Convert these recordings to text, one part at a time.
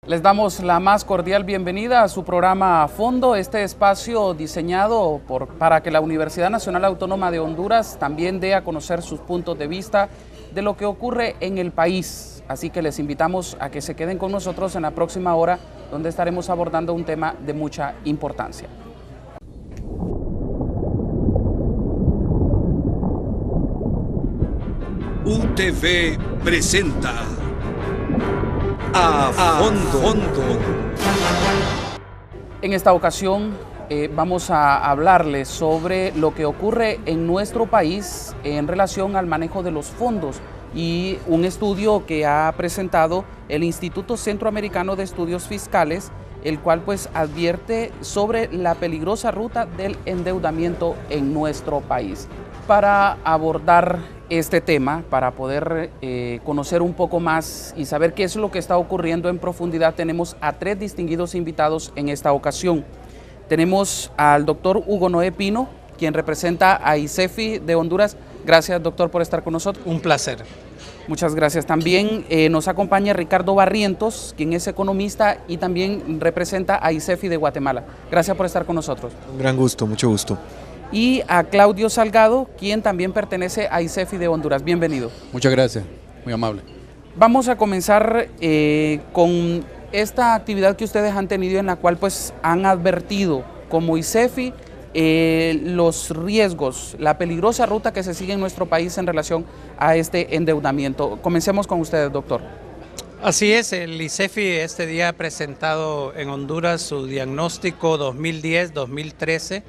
Les damos la más cordial bienvenida a su programa A Fondo, este espacio diseñado para que la Universidad Nacional Autónoma de Honduras también dé a conocer sus puntos de vista de lo que ocurre en el país. Así que les invitamos a que se queden con nosotros en la próxima hora, donde estaremos abordando un tema de mucha importancia. UTV presenta A Fondo. En esta ocasión vamos a hablarles sobre lo que ocurre en nuestro país en relación al manejo de los fondos y un estudio que ha presentado el Instituto Centroamericano de Estudios Fiscales, el cual pues advierte sobre la peligrosa ruta del endeudamiento en nuestro país. Para abordar este tema, para poder conocer un poco más y saber qué es lo que está ocurriendo en profundidad, tenemos a tres distinguidos invitados en esta ocasión. Tenemos al doctor Hugo Noé Pino, quien representa a ICEFI de Honduras. Gracias, doctor, por estar con nosotros. Un placer. Muchas gracias. También nos acompaña Ricardo Barrientos, quien es economista y también representa a ICEFI de Guatemala. Gracias por estar con nosotros. Un gran gusto, mucho gusto. Y a Claudio Salgado, quien también pertenece a ICEFI de Honduras. Bienvenido. Muchas gracias, muy amable. Vamos a comenzar con esta actividad que ustedes han tenido, en la cual pues han advertido como ICEFI los riesgos, la peligrosa ruta que se sigue en nuestro país en relación a este endeudamiento. Comencemos con ustedes, doctor. Así es, el ICEFI este día ha presentado en Honduras su diagnóstico 2010-2013,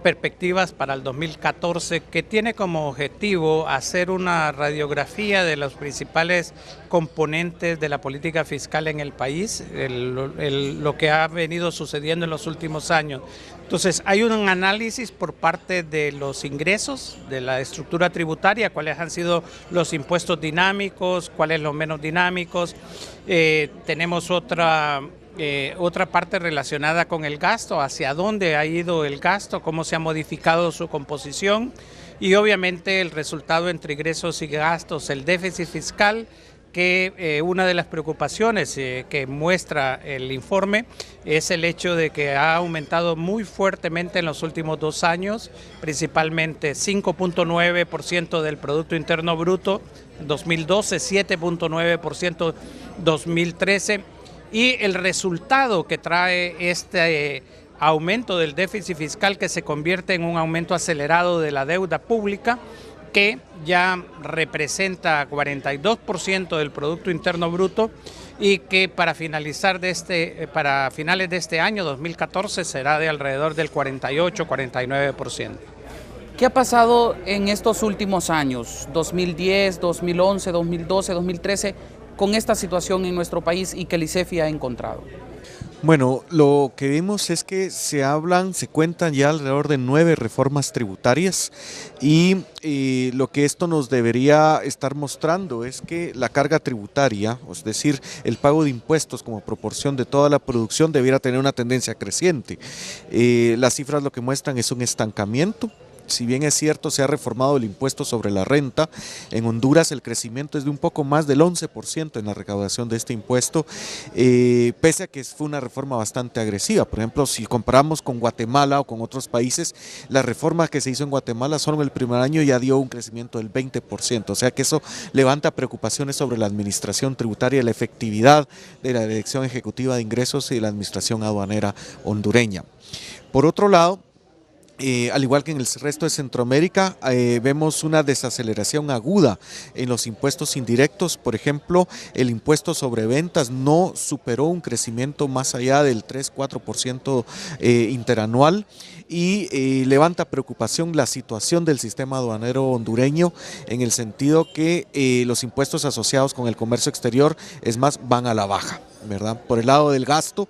perspectivas para el 2014, que tiene como objetivo hacer una radiografía de los principales componentes de la política fiscal en el país, lo que ha venido sucediendo en los últimos años. Entonces, hay un análisis por parte de los ingresos, de la estructura tributaria, cuáles han sido los impuestos dinámicos, cuáles los menos dinámicos. Tenemos otra parte relacionada con el gasto, hacia dónde ha ido el gasto, cómo se ha modificado su composición y obviamente el resultado entre ingresos y gastos, el déficit fiscal, que una de las preocupaciones que muestra el informe es el hecho de que ha aumentado muy fuertemente en los últimos 2 años, principalmente 5.9% del Producto Interno Bruto en 2012, 7.9% 2013, y el resultado que trae este aumento del déficit fiscal, que se convierte en un aumento acelerado de la deuda pública, que ya representa 42% del Producto Interno Bruto y que para finales de este año, 2014, será de alrededor del 48-49%. ¿Qué ha pasado en estos últimos años, 2010, 2011, 2012, 2013, con esta situación en nuestro país y que el ICEFI ha encontrado? Bueno, lo que vemos es que se cuentan ya alrededor de 9 reformas tributarias y lo que esto nos debería estar mostrando es que la carga tributaria, es decir, el pago de impuestos como proporción de toda la producción, debiera tener una tendencia creciente. Las cifras lo que muestran es un estancamiento. Si bien es cierto, se ha reformado el impuesto sobre la renta, en Honduras el crecimiento es de un poco más del 11% en la recaudación de este impuesto, pese a que fue una reforma bastante agresiva. Por ejemplo, si comparamos con Guatemala o con otros países, la reforma que se hizo en Guatemala solo en el primer año ya dio un crecimiento del 20%, o sea que eso levanta preocupaciones sobre la administración tributaria y la efectividad de la Dirección Ejecutiva de Ingresos y de la administración aduanera hondureña. Por otro lado, al igual que en el resto de Centroamérica, vemos una desaceleración aguda en los impuestos indirectos. Por ejemplo, el impuesto sobre ventas no superó un crecimiento más allá del 3-4% interanual y levanta preocupación la situación del sistema aduanero hondureño, en el sentido que los impuestos asociados con el comercio exterior, es más, van a la baja, ¿verdad? Por el lado del gasto,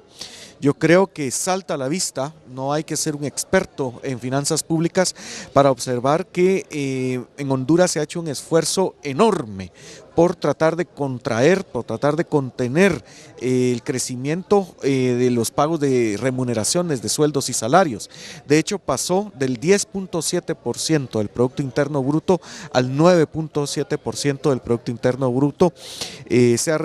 yo creo que salta a la vista, no hay que ser un experto en finanzas públicas para observar que en Honduras se ha hecho un esfuerzo enorme por tratar de contraer, por tratar de contener el crecimiento de los pagos de remuneraciones de sueldos y salarios. De hecho, pasó del 10.7% del Producto Interno Bruto al 9.7% del Producto Interno Bruto. Se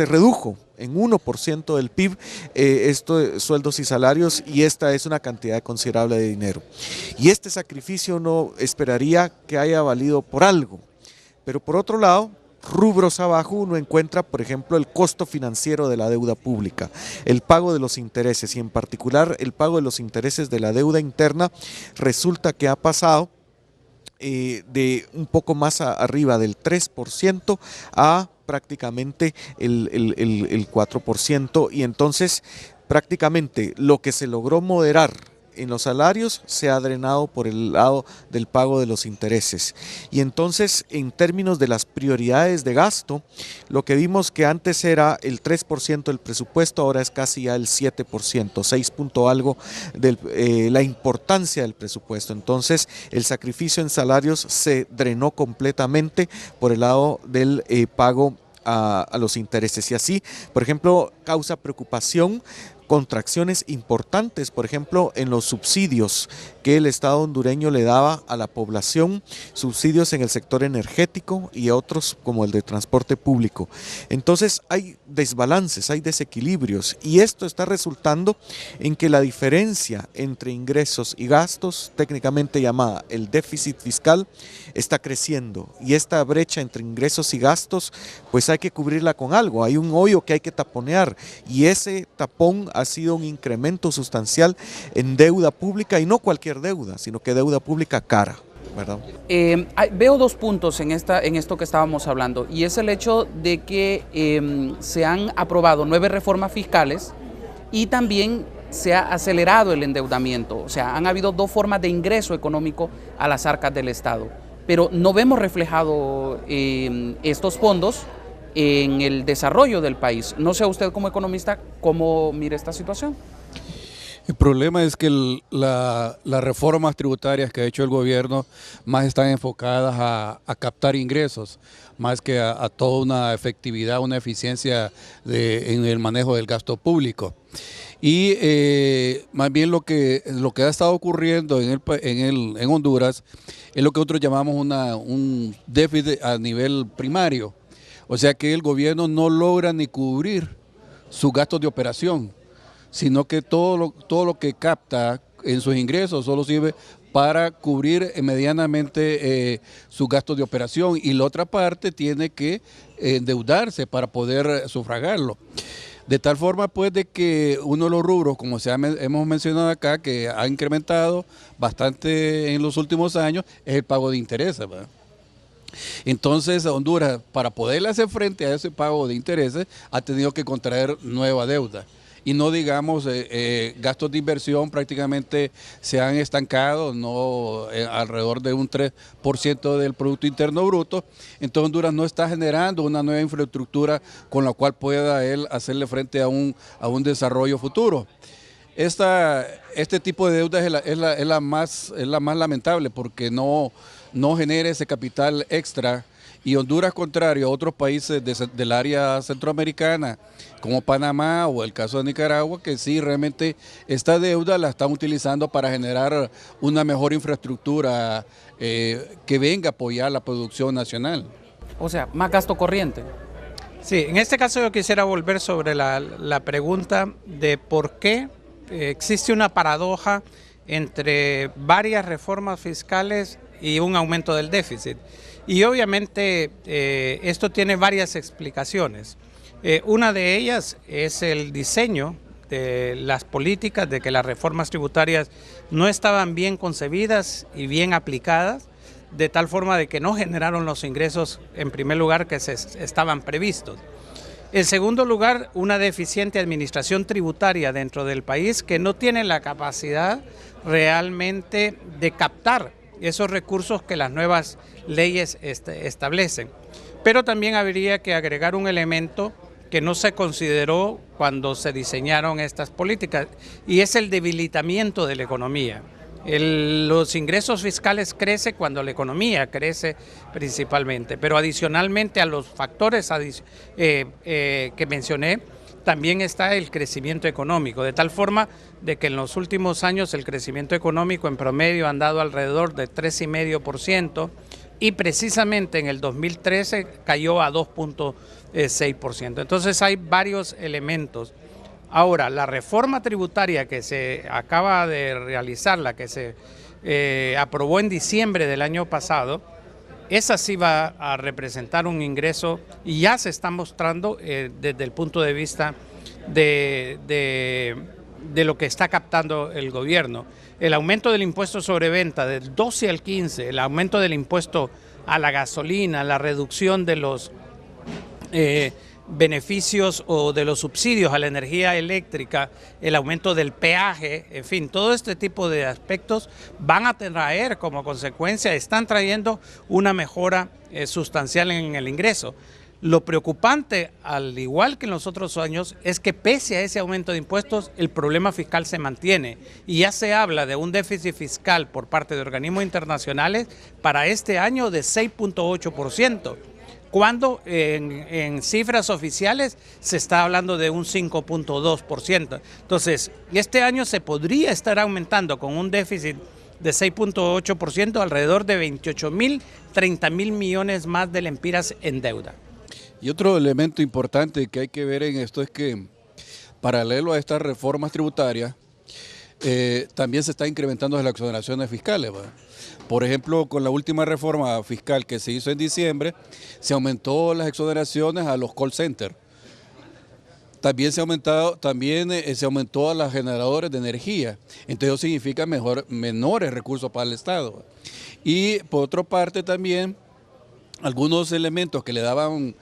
redujo en 1% del PIB, esto sueldos y salarios, y esta es una cantidad considerable de dinero. Y este sacrificio uno esperaría que haya valido por algo, pero por otro lado, rubros abajo uno encuentra, por ejemplo, el costo financiero de la deuda pública, el pago de los intereses, y en particular el pago de los intereses de la deuda interna. Resulta que ha pasado de un poco más arriba del 3% a prácticamente el 4%, y entonces prácticamente lo que se logró moderar en los salarios se ha drenado por el lado del pago de los intereses. Y entonces, en términos de las prioridades de gasto, lo que vimos que antes era el 3% del presupuesto, ahora es casi ya el 7%, 6 punto algo de la importancia del presupuesto. Entonces, el sacrificio en salarios se drenó completamente por el lado del pago a los intereses. Y así, por ejemplo, causa preocupación contracciones importantes, por ejemplo, en los subsidios que el Estado hondureño le daba a la población, subsidios en el sector energético y otros como el de transporte público. Entonces hay desbalances, hay desequilibrios, y esto está resultando en que la diferencia entre ingresos y gastos, técnicamente llamada el déficit fiscal, está creciendo, y esta brecha entre ingresos y gastos pues hay que cubrirla con algo. Hay un hoyo que hay que taponear, y ese tapón ha sido un incremento sustancial en deuda pública, y no cualquier deuda, sino que deuda pública cara, ¿verdad? Veo dos puntos en esto que estábamos hablando, y es el hecho de que se han aprobado 9 reformas fiscales y también se ha acelerado el endeudamiento. O sea, han habido 2 formas de ingreso económico a las arcas del Estado, pero no vemos reflejado estos fondos en el desarrollo del país. No sé usted como economista cómo mira esta situación. El problema es que las reformas tributarias que ha hecho el gobierno más están enfocadas a captar ingresos, más que a toda una efectividad, una eficiencia en el manejo del gasto público. Y más bien lo que ha estado ocurriendo en Honduras es lo que nosotros llamamos un déficit a nivel primario. O sea que el gobierno no logra ni cubrir sus gastos de operación, sino que todo lo que capta en sus ingresos solo sirve para cubrir medianamente sus gastos de operación, y la otra parte tiene que endeudarse para poder sufragarlo. De tal forma pues de que uno de los rubros, como hemos mencionado acá, que ha incrementado bastante en los últimos años, es el pago de intereses, ¿verdad? Entonces Honduras, para poderle hacer frente a ese pago de intereses, ha tenido que contraer nueva deuda. Y no digamos, gastos de inversión prácticamente se han estancado, alrededor de un 3% del Producto Interno Bruto. Entonces Honduras no está generando una nueva infraestructura con la cual pueda él hacerle frente a un desarrollo futuro. Este tipo de deuda es la más lamentable, porque no genera ese capital extra, y Honduras, contrario a otros países del área centroamericana como Panamá o el caso de Nicaragua, que sí realmente esta deuda la están utilizando para generar una mejor infraestructura que venga a apoyar la producción nacional. O sea, más gasto corriente. Sí, en este caso yo quisiera volver sobre la pregunta de por qué existe una paradoja entre varias reformas fiscales y un aumento del déficit. Y obviamente esto tiene varias explicaciones. Una de ellas es el diseño de las políticas, de que las reformas tributarias no estaban bien concebidas y bien aplicadas, de tal forma de que no generaron los ingresos en primer lugar que estaban previstos. En segundo lugar, una deficiente administración tributaria dentro del país, que no tiene la capacidad realmente de captar esos recursos que las nuevas leyes establecen. Pero también habría que agregar un elemento que no se consideró cuando se diseñaron estas políticas, y es el debilitamiento de la economía. Los ingresos fiscales crecen cuando la economía crece principalmente, pero adicionalmente a los factores que mencioné, también está el crecimiento económico, de tal forma de que en los últimos años el crecimiento económico en promedio ha andado alrededor de 3,5%, y precisamente en el 2013 cayó a 2.6%. Entonces hay varios elementos. Ahora, la reforma tributaria que se acaba de realizar, la que se aprobó en diciembre del año pasado, esa sí va a representar un ingreso y ya se está mostrando desde el punto de vista de lo que está captando el gobierno. El aumento del impuesto sobre venta del 12 al 15, el aumento del impuesto a la gasolina, la reducción de los beneficios o de los subsidios a la energía eléctrica, el aumento del peaje, en fin, todo este tipo de aspectos van a traer como consecuencia, están trayendo una mejora sustancial en el ingreso. Lo preocupante, al igual que en los otros años, es que pese a ese aumento de impuestos, el problema fiscal se mantiene y ya se habla de un déficit fiscal por parte de organismos internacionales para este año de 6.8%. Cuando en cifras oficiales se está hablando de un 5.2%. Entonces, este año se podría estar aumentando con un déficit de 6.8%, alrededor de 28.000, 30.000 millones más de lempiras en deuda. Y otro elemento importante que hay que ver en esto es que, paralelo a estas reformas tributarias, también se está incrementando las exoneraciones fiscales, ¿verdad? Por ejemplo, con la última reforma fiscal que se hizo en diciembre, se aumentó las exoneraciones a los call centers. También se aumentó a los generadores de energía. Entonces eso significa menores recursos para el Estado. Y por otra parte también, algunos elementos que le daban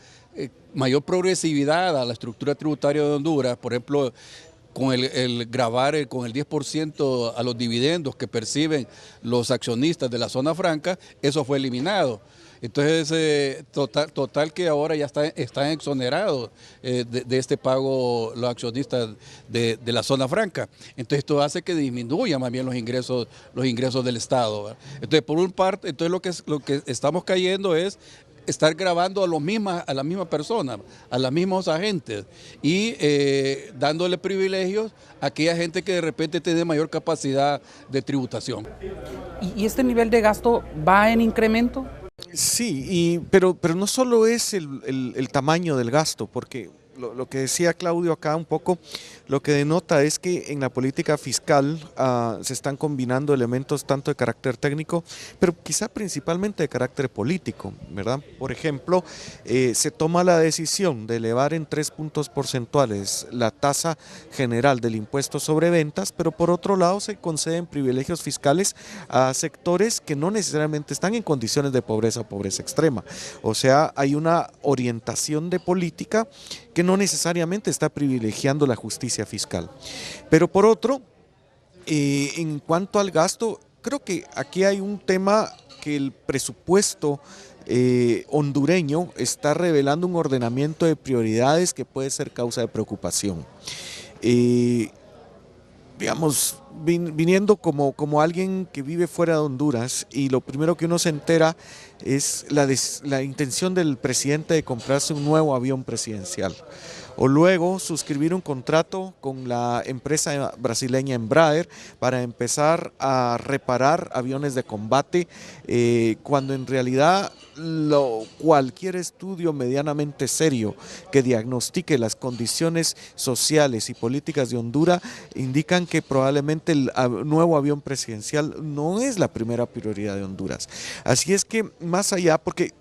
mayor progresividad a la estructura tributaria de Honduras, por ejemplo, con el gravar con el 10% a los dividendos que perciben los accionistas de la zona franca, eso fue eliminado. Entonces, total que ahora ya están exonerados de este pago los accionistas de la zona franca. Entonces, esto hace que disminuya más bien los ingresos del Estado, ¿verdad? Entonces, por un parte, entonces lo que estamos cayendo es estar grabando a la misma persona, a los mismos agentes y dándole privilegios a aquella gente que de repente tiene mayor capacidad de tributación. ¿Y este nivel de gasto va en incremento? Sí, pero no solo es el tamaño del gasto, porque lo que decía Claudio acá un poco, lo que denota es que en la política fiscal se están combinando elementos tanto de carácter técnico, pero quizá principalmente de carácter político, ¿verdad? Por ejemplo, se toma la decisión de elevar en 3 puntos porcentuales la tasa general del impuesto sobre ventas, pero por otro lado se conceden privilegios fiscales a sectores que no necesariamente están en condiciones de pobreza o pobreza extrema. O sea, hay una orientación de política que no necesariamente está privilegiando la justicia fiscal. Pero por otro, en cuanto al gasto, creo que aquí hay un tema que el presupuesto hondureño está revelando un ordenamiento de prioridades que puede ser causa de preocupación. Digamos, viniendo como alguien que vive fuera de Honduras, y lo primero que uno se entera es la intención del presidente de comprarse un nuevo avión presidencial, o luego suscribir un contrato con la empresa brasileña Embraer para empezar a reparar aviones de combate, cuando en realidad cualquier estudio medianamente serio que diagnostique las condiciones sociales y políticas de Honduras indican que probablemente el nuevo avión presidencial no es la primera prioridad de Honduras. Así es que más allá, porque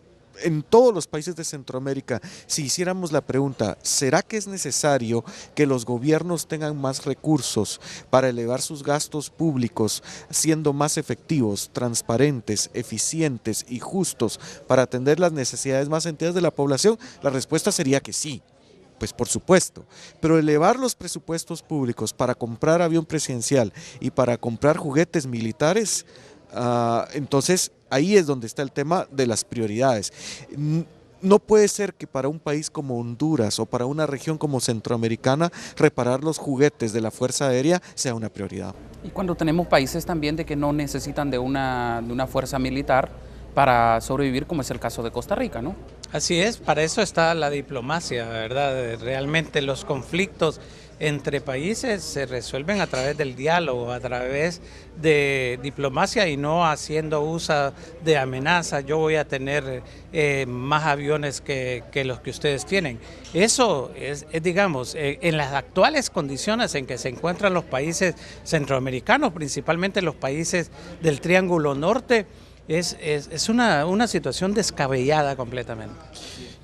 en todos los países de Centroamérica, si hiciéramos la pregunta, ¿será que es necesario que los gobiernos tengan más recursos para elevar sus gastos públicos, siendo más efectivos, transparentes, eficientes y justos para atender las necesidades más sentidas de la población? La respuesta sería que sí. Pues por supuesto, pero elevar los presupuestos públicos para comprar avión presidencial y para comprar juguetes militares, entonces ahí es donde está el tema de las prioridades. No puede ser que para un país como Honduras o para una región como Centroamericana reparar los juguetes de la Fuerza Aérea sea una prioridad. Y cuando tenemos países también de que no necesitan de una fuerza militar, para sobrevivir, como es el caso de Costa Rica, ¿no? Así es, para eso está la diplomacia, ¿verdad? Realmente los conflictos entre países se resuelven a través del diálogo, a través de diplomacia y no haciendo uso de amenazas. Yo voy a tener más aviones que los que ustedes tienen. Eso es, digamos, en las actuales condiciones en que se encuentran los países centroamericanos, principalmente los países del Triángulo Norte, es una situación descabellada completamente.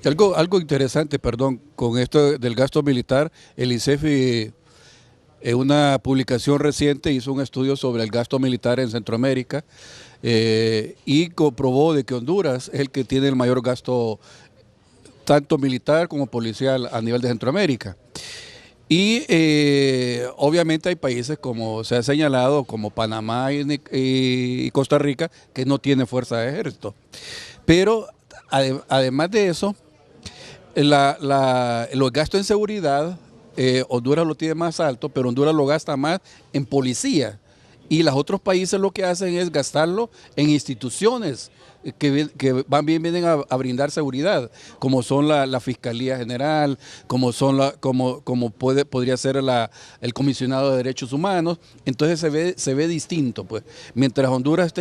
Algo interesante, perdón, con esto del gasto militar, el ICEFI en una publicación reciente hizo un estudio sobre el gasto militar en Centroamérica y comprobó de que Honduras es el que tiene el mayor gasto tanto militar como policial a nivel de Centroamérica. Y obviamente hay países, como se ha señalado, como Panamá y Costa Rica, que no tienen fuerza de ejército. Pero además de eso, los gastos en seguridad, Honduras lo tiene más alto, pero Honduras lo gasta más en policía. Y los otros países lo que hacen es gastarlo en instituciones que vienen a brindar seguridad, como son la Fiscalía General, como podría ser el Comisionado de Derechos Humanos. Entonces se ve distinto, pues. Mientras Honduras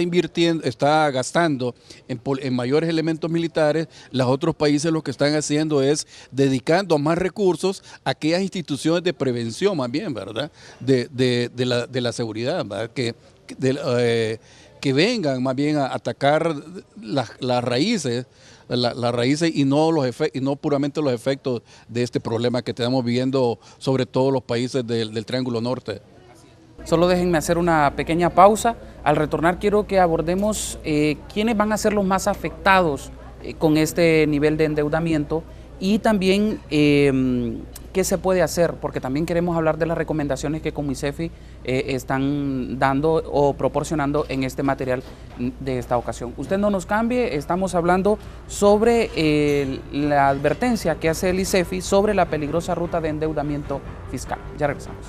está gastando en mayores elementos militares, los otros países lo que están haciendo es dedicando más recursos a aquellas instituciones de prevención, más bien, ¿verdad? De la seguridad, ¿verdad? Que vengan más bien a atacar las raíces, y no puramente los efectos de este problema que estamos viendo sobre todo los países del Triángulo Norte. Solo déjenme hacer una pequeña pausa. Al retornar quiero que abordemos quiénes van a ser los más afectados con este nivel de endeudamiento y también qué se puede hacer, porque también queremos hablar de las recomendaciones que como ICEFI están dando o proporcionando en este material de esta ocasión. Usted no nos cambie, estamos hablando sobre la advertencia que hace el ICEFI sobre la peligrosa ruta de endeudamiento fiscal. Ya regresamos.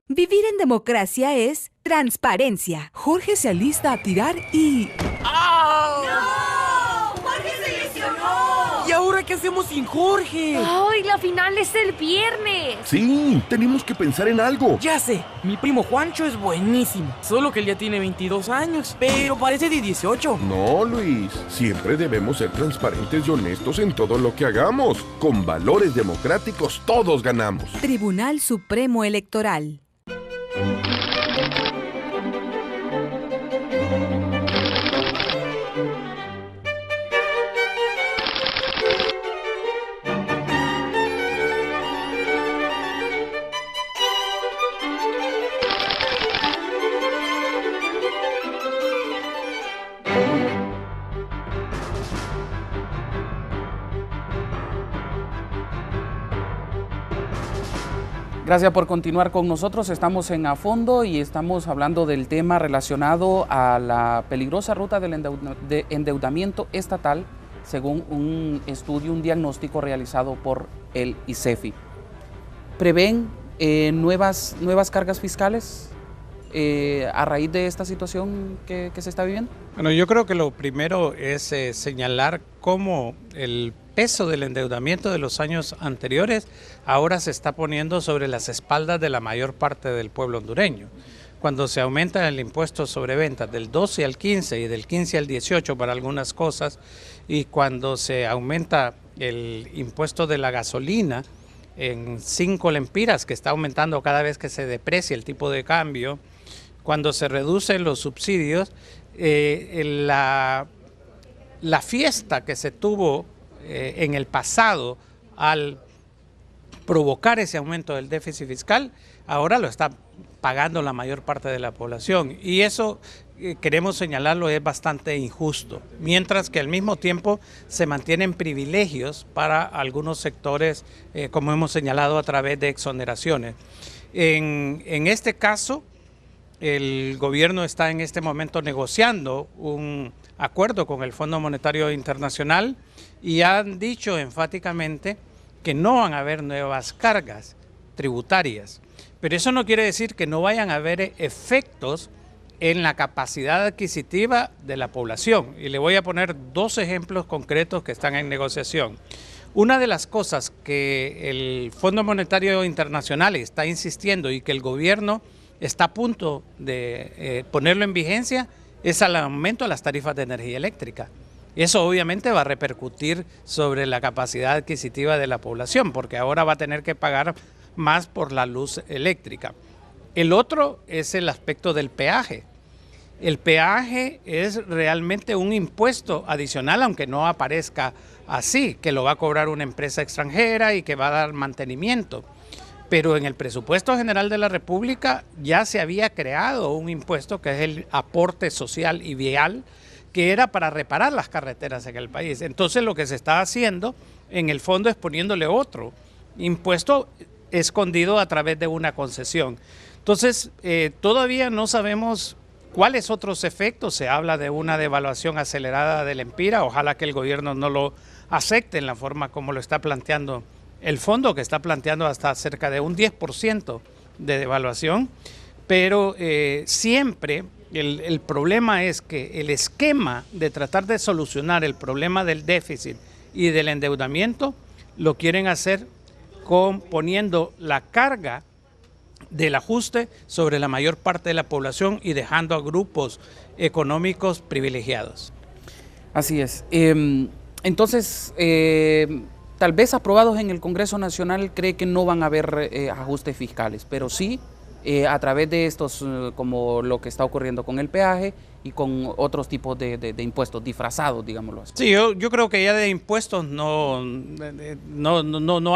Vivir en democracia es transparencia. Jorge se alista a tirar y... ¡Oh! ¡No! ¡Jorge se lesionó! ¿Y ahora qué hacemos sin Jorge? ¡Ay, la final es el viernes! Sí, tenemos que pensar en algo. Ya sé, mi primo Juancho es buenísimo. Solo que él ya tiene 22 años, pero parece de 18. No, Luis. Siempre debemos ser transparentes y honestos en todo lo que hagamos. Con valores democráticos todos ganamos. Tribunal Supremo Electoral. Gracias por continuar con nosotros. Estamos en A Fondo y estamos hablando del tema relacionado a la peligrosa ruta de endeudamiento estatal, según un estudio, un diagnóstico realizado por el ICEFI. ¿Prevén nuevas cargas fiscales a raíz de esta situación que se está viviendo? Bueno, yo creo que lo primero es señalar cómo el peso del endeudamiento de los años anteriores ahora se está poniendo sobre las espaldas de la mayor parte del pueblo hondureño. Cuando se aumenta el impuesto sobre ventas del 12 al 15 y del 15 al 18 para algunas cosas, y cuando se aumenta el impuesto de la gasolina en 5 lempiras, que está aumentando cada vez que se deprecia el tipo de cambio, cuando se reducen los subsidios, la fiesta que se tuvo en el pasado al provocar ese aumento del déficit fiscal, ahora lo está pagando la mayor parte de la población. Y eso, queremos señalarlo, es bastante injusto. Mientras que al mismo tiempo se mantienen privilegios para algunos sectores, como hemos señalado, a través de exoneraciones. En este caso, el gobierno está en este momento negociando un acuerdo con el Fondo Monetario Internacional y han dicho enfáticamente que no van a haber nuevas cargas tributarias. Pero eso no quiere decir que no vayan a haber efectos en la capacidad adquisitiva de la población. Y le voy a poner dos ejemplos concretos que están en negociación. Una de las cosas que el Fondo Monetario Internacional está insistiendo y que el gobierno está a punto de ponerlo en vigencia es el aumento de las tarifas de energía eléctrica. Eso obviamente va a repercutir sobre la capacidad adquisitiva de la población, porque ahora va a tener que pagar más por la luz eléctrica. El otro es el aspecto del peaje. El peaje es realmente un impuesto adicional, aunque no aparezca así, que lo va a cobrar una empresa extranjera y que va a dar mantenimiento. Pero en el presupuesto general de la República ya se había creado un impuesto que es el aporte social y vial, que era para reparar las carreteras en el país. Entonces lo que se está haciendo en el fondo es poniéndole otro impuesto escondido a través de una concesión. Entonces todavía no sabemos cuáles otros efectos. Se habla de una devaluación acelerada del empira. Ojalá que el gobierno no lo acepte en la forma como lo está planteando el fondo, que está planteando hasta cerca de un 10% de devaluación. Pero siempre el problema es que el esquema de tratar de solucionar el problema del déficit y del endeudamiento lo quieren hacer poniendo la carga del ajuste sobre la mayor parte de la población y dejando a grupos económicos privilegiados. Así es. Entonces, tal vez aprobados en el Congreso Nacional, cree que no van a haber ajustes fiscales, pero sí a través de estos, como lo que está ocurriendo con el peaje y con otros tipos de impuestos disfrazados, digámoslo así. Sí, yo creo que ya de impuestos no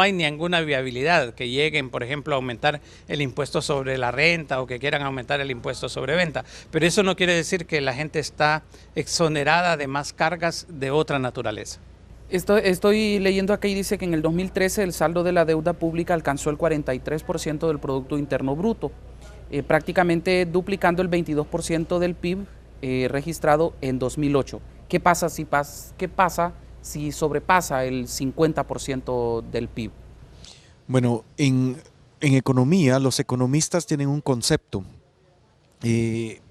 hay ninguna viabilidad, que lleguen, por ejemplo, a aumentar el impuesto sobre la renta o que quieran aumentar el impuesto sobre venta. Pero eso no quiere decir que la gente está exonerada de más cargas de otra naturaleza. Estoy leyendo acá y dice que en el 2013 el saldo de la deuda pública alcanzó el 43% del Producto Interno Bruto, prácticamente duplicando el 22% del PIB registrado en 2008. ¿Qué pasa si sobrepasa el 50% del PIB? Bueno, en economía los economistas tienen un concepto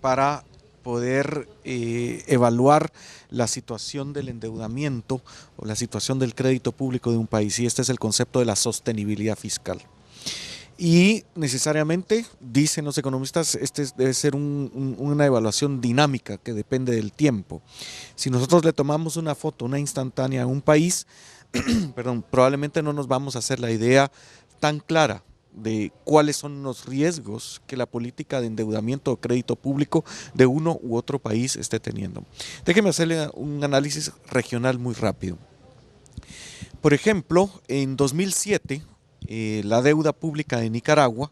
para poder evaluar la situación del endeudamiento o la situación del crédito público de un país, y este es el concepto de la sostenibilidad fiscal. Y necesariamente, dicen los economistas, debe ser una evaluación dinámica que depende del tiempo. Si nosotros le tomamos una foto, una instantánea a un país, probablemente no nos vamos a hacer la idea tan clara de cuáles son los riesgos que la política de endeudamiento o crédito público de uno u otro país esté teniendo. Déjeme hacerle un análisis regional muy rápido. Por ejemplo, en 2007, la deuda pública de Nicaragua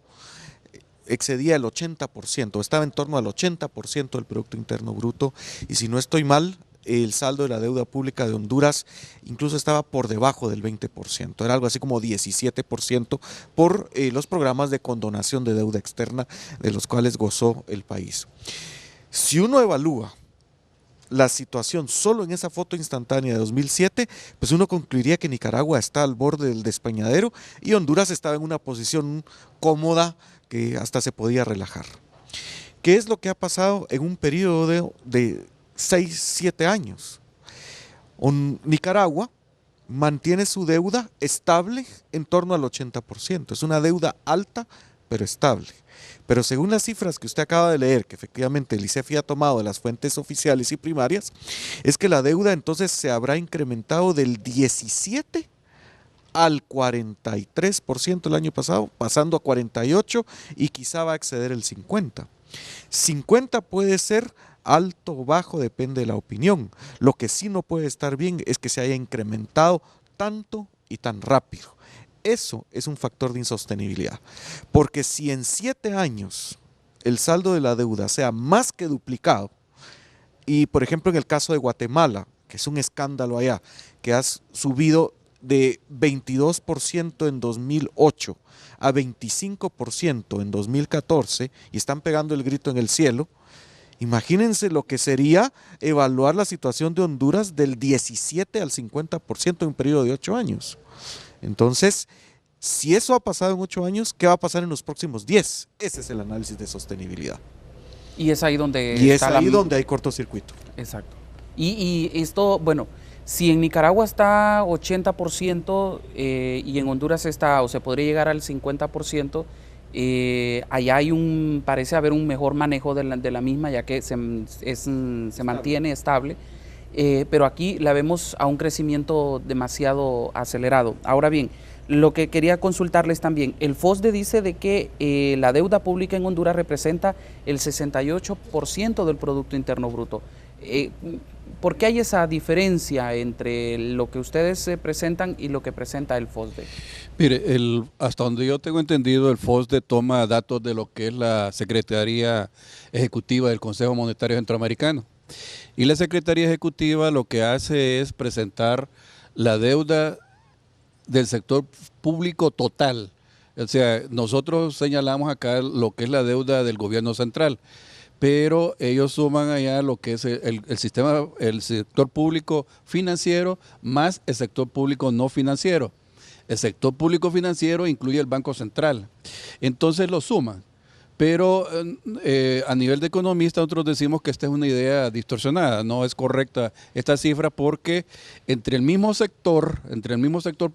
excedía el 80%, estaba en torno al 80% del Producto Interno Bruto, y si no estoy mal, el saldo de la deuda pública de Honduras incluso estaba por debajo del 20%, era algo así como 17% por los programas de condonación de deuda externa de los cuales gozó el país. Si uno evalúa la situación solo en esa foto instantánea de 2007, pues uno concluiría que Nicaragua está al borde del despeñadero y Honduras estaba en una posición cómoda que hasta se podía relajar. ¿Qué es lo que ha pasado en un periodo de 6, 7 años? Nicaragua mantiene su deuda estable en torno al 80%. Es una deuda alta, pero estable. Pero según las cifras que usted acaba de leer, que efectivamente el ICEFI ha tomado de las fuentes oficiales y primarias, es que la deuda entonces se habrá incrementado del 17% al 43% el año pasado, pasando a 48% y quizá va a exceder el 50%. 50 puede ser alto o bajo, depende de la opinión. Lo que sí no puede estar bien es que se haya incrementado tanto y tan rápido. Eso es un factor de insostenibilidad, porque si en 7 años el saldo de la deuda sea más que duplicado, y por ejemplo en el caso de Guatemala, que es un escándalo allá, que has subido de 22% en 2008 a 25% en 2014 y están pegando el grito en el cielo, imagínense lo que sería evaluar la situación de Honduras del 17 al 50% en un periodo de 8 años. Entonces, si eso ha pasado en 8 años, ¿qué va a pasar en los próximos 10? Ese es el análisis de sostenibilidad. Y es ahí donde donde hay cortocircuito. Exacto. Y esto, bueno, si en Nicaragua está 80% y en Honduras está, o se podría llegar al 50%, allá hay parece haber un mejor manejo de la misma, ya que se mantiene estable. Pero aquí la vemos a un crecimiento demasiado acelerado. Ahora bien, lo que quería consultarles también, el FOSDE dice de que la deuda pública en Honduras representa el 68% del Producto Interno Bruto. ¿Por qué hay esa diferencia entre lo que ustedes presentan y lo que presenta el FOSDE? Mire, hasta donde yo tengo entendido, el FOSDE toma datos de lo que es la Secretaría Ejecutiva del Consejo Monetario Centroamericano. Y la Secretaría Ejecutiva lo que hace es presentar la deuda del sector público total. O sea, nosotros señalamos acá lo que es la deuda del gobierno central, pero ellos suman allá lo que es el sistema, el sector público financiero más el sector público no financiero. El sector público financiero incluye el Banco Central. Entonces lo suman. Pero a nivel de economista nosotros decimos que esta es una idea distorsionada, no es correcta esta cifra porque entre el mismo sector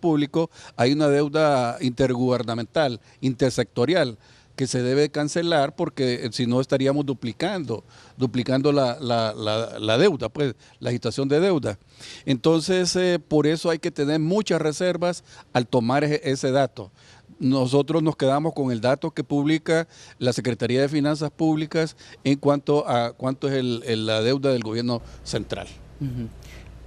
público hay una deuda intergubernamental, intersectorial, que se debe cancelar porque si no estaríamos duplicando la deuda, pues la situación de deuda. Entonces por eso hay que tener muchas reservas al tomar ese dato. Nosotros nos quedamos con el dato que publica la Secretaría de Finanzas Públicas en cuanto a cuánto es la deuda del gobierno central.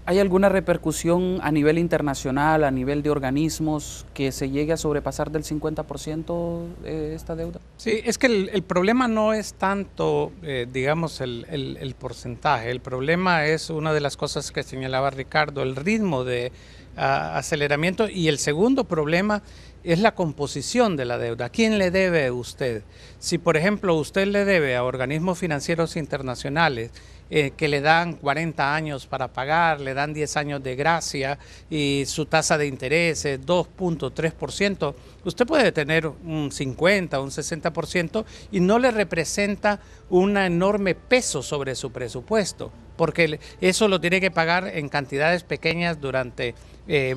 ¿Hay alguna repercusión a nivel internacional, a nivel de organismos, que se llegue a sobrepasar del 50% esta deuda? Sí, es que el problema no es tanto, digamos, el porcentaje. El problema es una de las cosas que señalaba Ricardo, el ritmo de aceleramiento, y el segundo problema es la composición de la deuda. ¿A quién le debe usted? Si, por ejemplo, usted le debe a organismos financieros internacionales que le dan 40 años para pagar, le dan 10 años de gracia y su tasa de interés es 2.3%, usted puede tener un 50, un 60% y no le representa un enorme peso sobre su presupuesto, porque eso lo tiene que pagar en cantidades pequeñas durante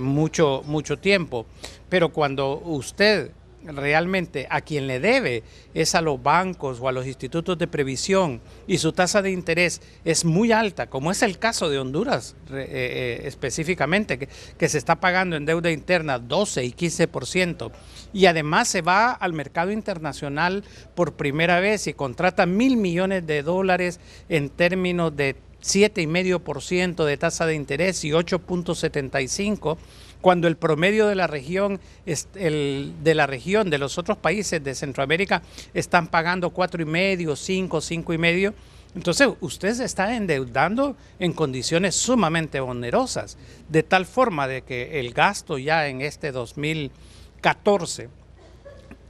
mucho tiempo. Pero cuando usted realmente a quien le debe es a los bancos o a los institutos de previsión y su tasa de interés es muy alta, como es el caso de Honduras específicamente, que se está pagando en deuda interna 12 y 15%, y además se va al mercado internacional por primera vez y contrata $1.000 millones en términos de 7,5% de tasa de interés y 8.75%, cuando el promedio de la región, de los otros países de Centroamérica, están pagando 4,5%, 5,5%. Entonces, usted se está endeudando en condiciones sumamente onerosas, de tal forma de que el gasto ya en este 2014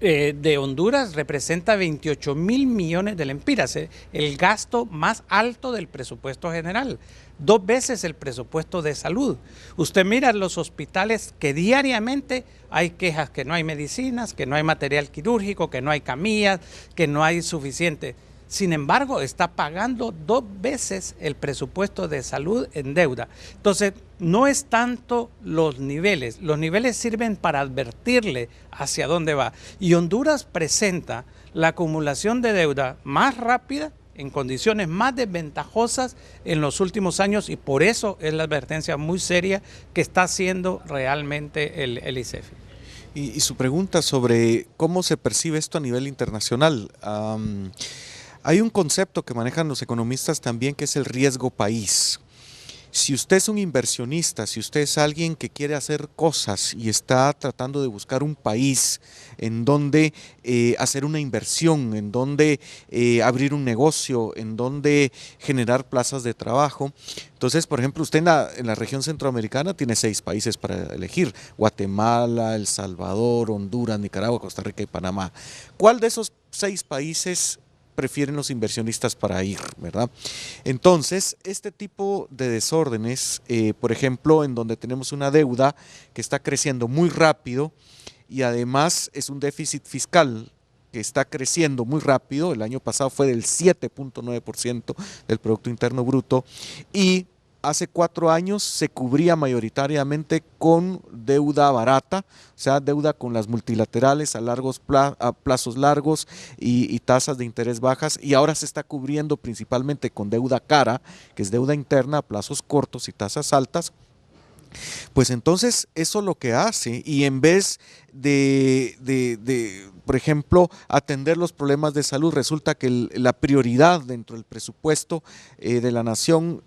de Honduras representa 28,000 millones de lempiras, el gasto más alto del presupuesto general, 2 veces el presupuesto de salud. Usted mira los hospitales que diariamente hay quejas que no hay medicinas, que no hay material quirúrgico, que no hay camillas, que no hay suficiente. Sin embargo, está pagando 2 veces el presupuesto de salud en deuda. Entonces, no es tanto los niveles sirven para advertirle hacia dónde va. Y Honduras presenta la acumulación de deuda más rápida, en condiciones más desventajosas en los últimos años, y por eso es la advertencia muy seria que está haciendo realmente el ICEFI. Y su pregunta sobre cómo se percibe esto a nivel internacional. Hay un concepto que manejan los economistas también que es el riesgo país. Si usted es un inversionista, si usted es alguien que quiere hacer cosas y está tratando de buscar un país en donde hacer una inversión, en donde abrir un negocio, en donde generar plazas de trabajo, entonces, por ejemplo, usted en la región centroamericana tiene 6 países para elegir: Guatemala, El Salvador, Honduras, Nicaragua, Costa Rica y Panamá. ¿Cuál de esos 6 países prefieren los inversionistas para ir, verdad? Entonces, este tipo de desórdenes, por ejemplo, en donde tenemos una deuda que está creciendo muy rápido y además es un déficit fiscal que está creciendo muy rápido, el año pasado fue del 7.9% del Producto Interno Bruto, y hace 4 años se cubría mayoritariamente con deuda barata, o sea, deuda con las multilaterales a plazos largos y tasas de interés bajas, y ahora se está cubriendo principalmente con deuda cara, que es deuda interna a plazos cortos y tasas altas. Pues entonces eso lo que hace, y en vez de, por ejemplo, atender los problemas de salud, resulta que la prioridad dentro del presupuesto de la nación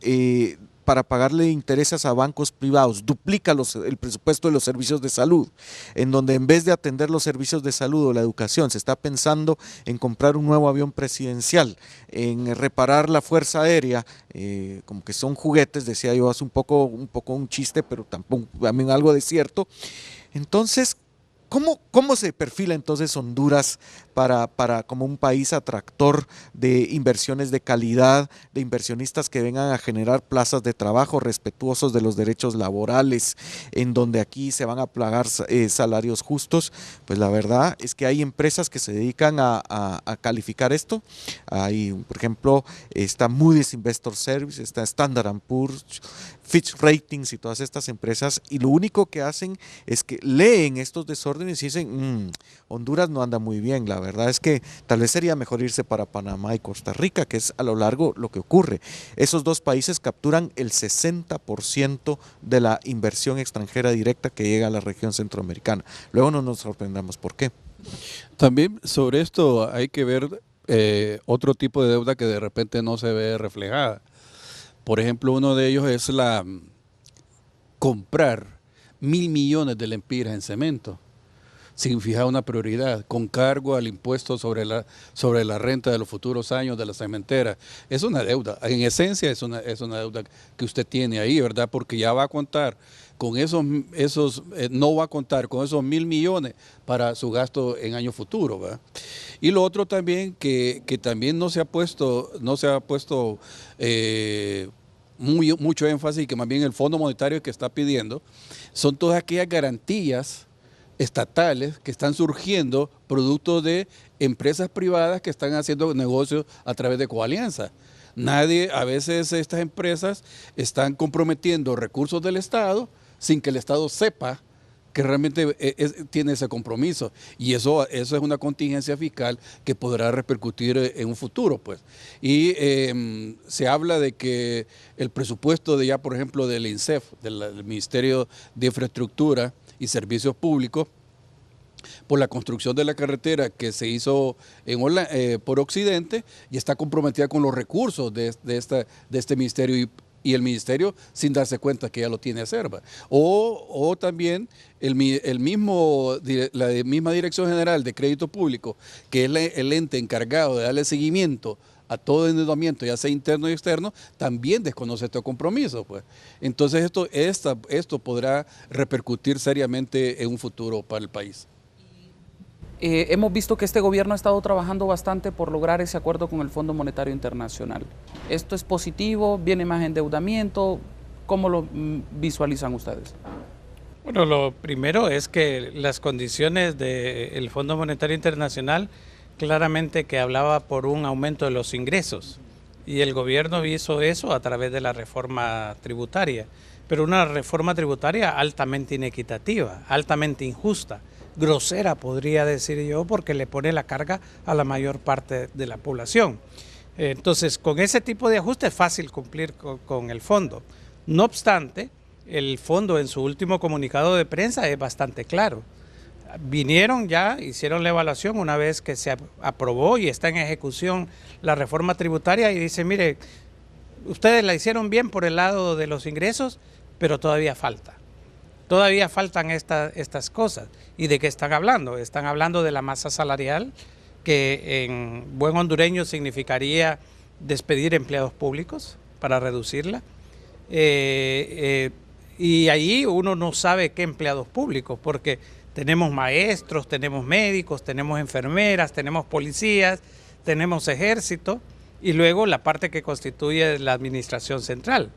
para pagarle intereses a bancos privados duplica el presupuesto de los servicios de salud, en donde en vez de atender los servicios de salud o la educación, se está pensando en comprar un nuevo avión presidencial, en reparar la fuerza aérea, como que son juguetes, decía yo hace un poco un chiste, pero tampoco también algo de cierto. Entonces, ¿cómo se perfila entonces Honduras como un país atractor de inversiones de calidad, de inversionistas que vengan a generar plazas de trabajo respetuosos de los derechos laborales, en donde aquí se van a pagar salarios justos? Pues la verdad es que hay empresas que se dedican a calificar esto. Hay, por ejemplo, está Moody's Investor Service, está Standard & Poor's, Fitch Ratings y todas estas empresas, y lo único que hacen es que leen estos desórdenes y dicen, Honduras no anda muy bien, la verdad es que tal vez sería mejor irse para Panamá y Costa Rica, que es a lo largo lo que ocurre. Esos 2 países capturan el 60% de la inversión extranjera directa que llega a la región centroamericana. Luego no nos sorprendamos por qué. También sobre esto hay que ver otro tipo de deuda que de repente no se ve reflejada. Por ejemplo, uno de ellos es comprar 1.000 millones de lempiras en cemento, sin fijar una prioridad, con cargo al impuesto sobre la renta de los futuros años de la cementera. Es una deuda, en esencia es una deuda que usted tiene ahí, ¿verdad? Porque ya va a contar con no va a contar con esos 1.000 millones para su gasto en años futuros, ¿verdad? Y lo otro también que también no se ha puesto mucho énfasis, y que más bien el Fondo Monetario que está pidiendo, son todas aquellas garantías estatales que están surgiendo producto de empresas privadas que están haciendo negocios a través de coalianza. A veces estas empresas están comprometiendo recursos del Estado sin que el Estado sepa que realmente tiene ese compromiso, y eso es una contingencia fiscal que podrá repercutir en un futuro, pues. Y se habla de que el presupuesto por ejemplo, del INSEF, del Ministerio de Infraestructura y Servicios Públicos, por la construcción de la carretera que se hizo por Occidente, y está comprometida con los recursos de este ministerio, y el ministerio sin darse cuenta que ya lo tiene a hacer. O también la misma Dirección General de Crédito Público, que es el ente encargado de darle seguimiento a todo endeudamiento, ya sea interno y externo, también desconoce este compromiso, pues. Entonces esto podrá repercutir seriamente en un futuro para el país. Hemos visto que este gobierno ha estado trabajando bastante por lograr ese acuerdo con el Fondo Monetario Internacional. ¿Esto es positivo? ¿Viene más endeudamiento? ¿Cómo lo visualizan ustedes? Bueno, lo primero es que las condiciones del Fondo Monetario Internacional claramente que hablaba por un aumento de los ingresos, y el gobierno hizo eso a través de la reforma tributaria, pero una reforma tributaria altamente inequitativa, altamente injusta, grosera podría decir yo, porque le pone la carga a la mayor parte de la población. Entonces, con ese tipo de ajuste es fácil cumplir con el fondo. No obstante, el fondo en su último comunicado de prensa es bastante claro. Vinieron ya, hicieron la evaluación una vez que se aprobó y está en ejecución la reforma tributaria, y dice, mire, ustedes la hicieron bien por el lado de los ingresos, pero todavía falta. Todavía faltan estas cosas. ¿Y de qué están hablando? Están hablando de la masa salarial, que en buen hondureño significaría despedir empleados públicos para reducirla. Y ahí uno no sabe qué empleados públicos, porque tenemos maestros, tenemos médicos, tenemos enfermeras, tenemos policías, tenemos ejército y luego la parte que constituye la administración central.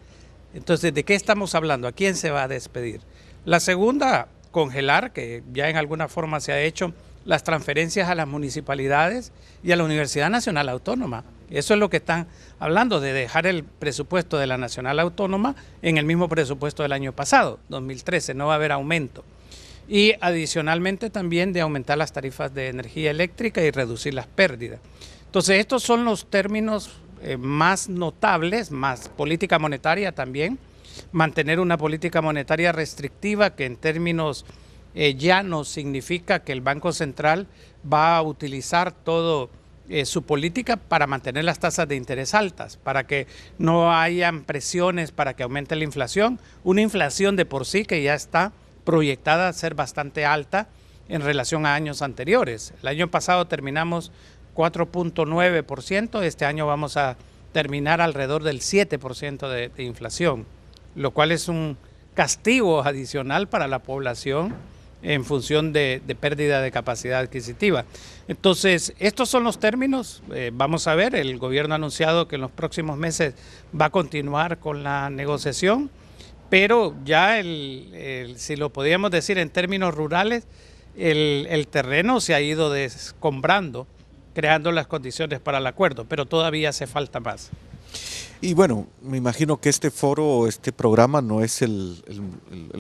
Entonces, ¿de qué estamos hablando? ¿A quién se va a despedir? La segunda, congelar, que ya en alguna forma se ha hecho, las transferencias a las municipalidades y a la Universidad Nacional Autónoma. Eso es lo que están hablando, de dejar el presupuesto de la Nacional Autónoma en el mismo presupuesto del año pasado, 2013, no va a haber aumento. Y adicionalmente también de aumentar las tarifas de energía eléctrica y reducir las pérdidas. Entonces estos son los términos más notables, más política monetaria también, mantener una política monetaria restrictiva que en términos llanos significa que el Banco Central va a utilizar todo su política para mantener las tasas de interés altas, para que no hayan presiones para que aumente la inflación, una inflación de por sí que ya está proyectada a ser bastante alta en relación a años anteriores. El año pasado terminamos 4.9%, este año vamos a terminar alrededor del 7% de inflación, lo cual es un castigo adicional para la población en función de pérdida de capacidad adquisitiva. Entonces, estos son los términos. Vamos a ver, el gobierno ha anunciado que en los próximos meses va a continuar con la negociación, pero ya, si lo podíamos decir en términos rurales, el terreno se ha ido descombrando, creando las condiciones para el acuerdo, pero todavía hace falta más. Y bueno, me imagino que este foro, este programa no es el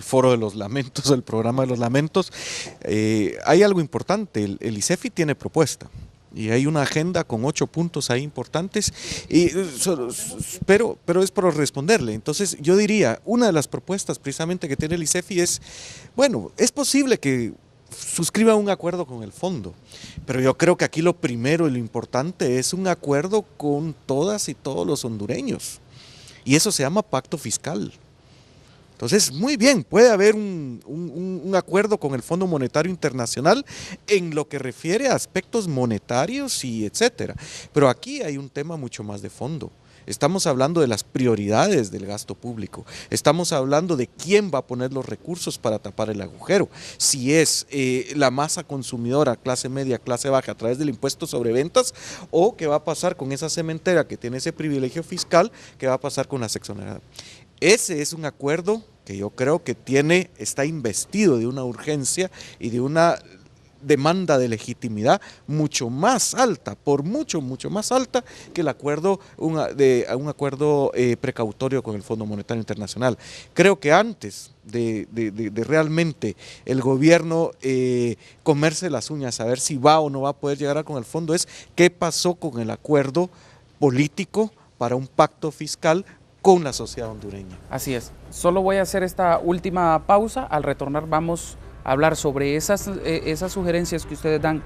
foro de los lamentos, el programa de los lamentos. Hay algo importante, el ICEFI tiene propuesta y hay una agenda con 8 puntos ahí importantes, pero es por responderle. Entonces yo diría, una de las propuestas precisamente que tiene el ICEFI es, bueno, es posible que suscriba un acuerdo con el fondo, pero yo creo que aquí lo primero y lo importante es un acuerdo con todas y todos los hondureños, y eso se llama pacto fiscal. Entonces, muy bien, puede haber un acuerdo con el Fondo Monetario Internacional en lo que refiere a aspectos monetarios y etcétera, pero aquí hay un tema mucho más de fondo. Estamos hablando de las prioridades del gasto público, estamos hablando de quién va a poner los recursos para tapar el agujero, si es la masa consumidora, clase media, clase baja, a través del impuesto sobre ventas, o qué va a pasar con esa cementera que tiene ese privilegio fiscal, qué va a pasar con la seccionalidad. Ese es un acuerdo que yo creo que está investido de una urgencia y de una demanda de legitimidad mucho más alta, por mucho más alta que el acuerdo, un acuerdo precautorio con el Fondo Monetario Internacional. Creo que antes de realmente el gobierno comerse las uñas, saber si va o no va a poder llegar con el fondo, es qué pasó con el acuerdo político para un pacto fiscal con la sociedad hondureña. Así es. Solo voy a hacer esta última pausa. Al retornar vamos a hablar sobre esas sugerencias que ustedes dan,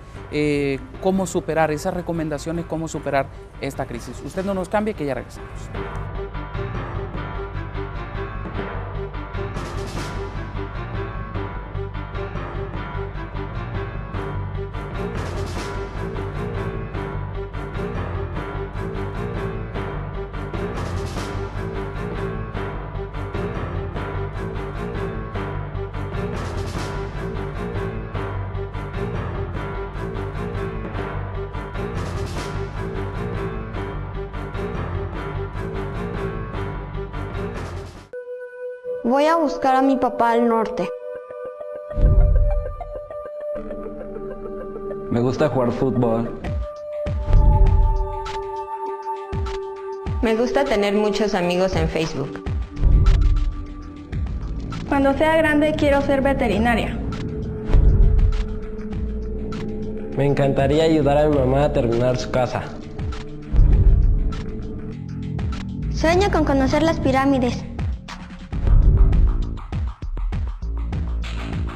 cómo superar, esas recomendaciones, cómo superar esta crisis. Usted no nos cambie, que ya regresamos. Voy a buscar a mi papá al norte. Me gusta jugar fútbol. Me gusta tener muchos amigos en Facebook. Cuando sea grande quiero ser veterinaria. Me encantaría ayudar a mi mamá a terminar su casa. Sueño con conocer las pirámides.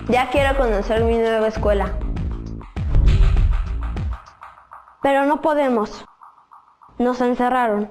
Ya quiero conocer mi nueva escuela. Pero no podemos. Nos encerraron.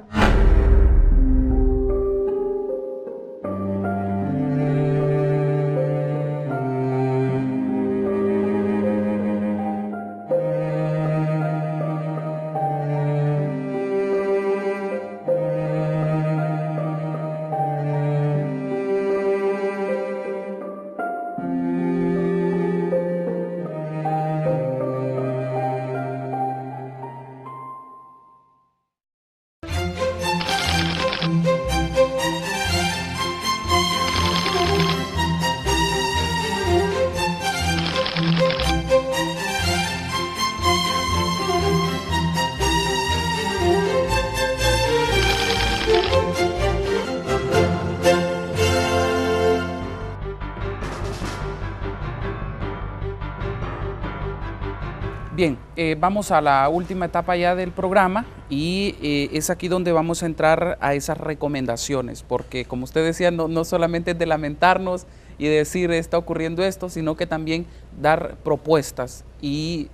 vamos a la última etapa ya del programa y es aquí donde vamos a entrar a esas recomendaciones, porque como usted decía, no solamente es de lamentarnos y decir está ocurriendo esto, sino que también dar propuestas y